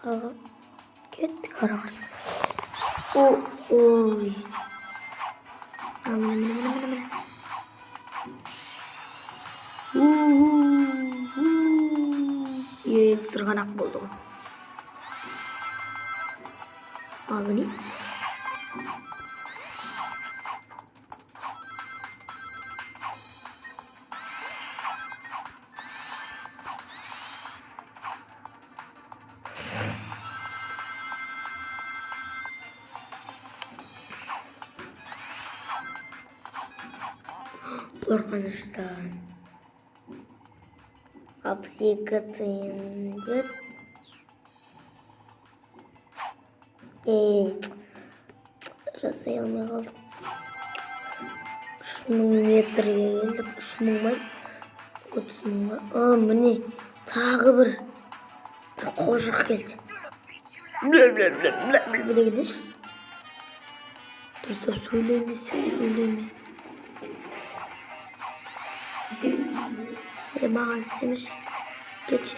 Kettik ara qarай. Oy. Mana. Sırğanak болды. Al bunu. Korkunçtan. Hapsiye katayım. Rasayalmaya kaldım. 3000 metreye geldik. 3000 var. 30 var. Bu ne? Tağı bir koşuk geldi. Bir de gidiş. Dur söyleyeyim. Bana istemiş. Geç.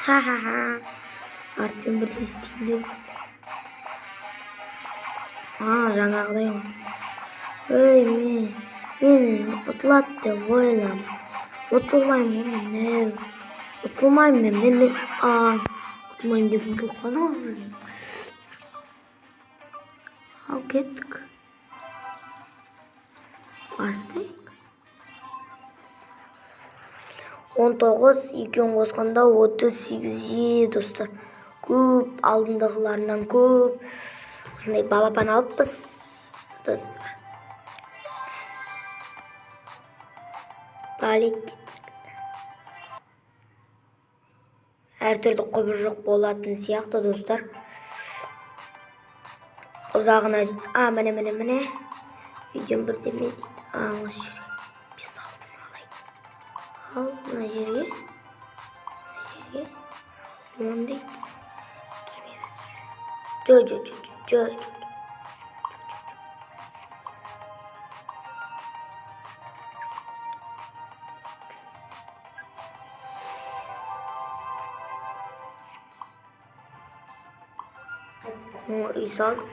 Ha. Artık ben böyle isteyeyim. Жаңағыдай. Meni ұтылат деп ойлама. Ұтылмаймын мен. Ұтылмаймын деп ұтылып қалдым ғой біз. Ал кеттік. Бастайық. 19, 2 қосқанда 38 достар. Көп алдындағыларынан көп. Осындай балапан алыппыз достар. Балик. Әр түрді құбыжық болатын сияқты достар. Ұзағына, міне. Үйден бір деме дейді. Осы жерге. Біз алдын алайық. Ал, мына жерге. Ондай. Кемеміз. Жо. Үй салдық.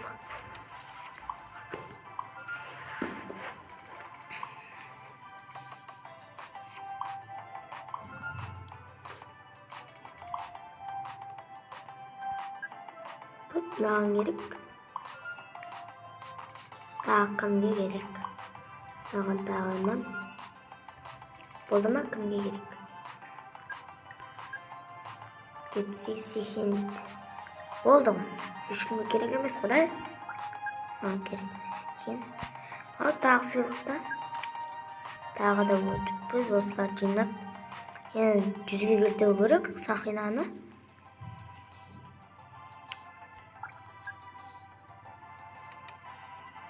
Маған керек. Тағы кімге керек? Маған тағынан. Болды ма кімге керек? 78-80 дейді. Болды ғой. Ешкімге керек емес құдай. Керек емес. Ал тағы сыйлықта. Тағы да өтіп біз осылар жинап. 100-ге келтіру керек сақинаны.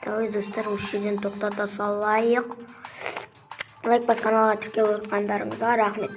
Давай достар, осы жерден тоқтата салайық. Лайк бас каналға тіркеліп отырғандарыңызға рахмет.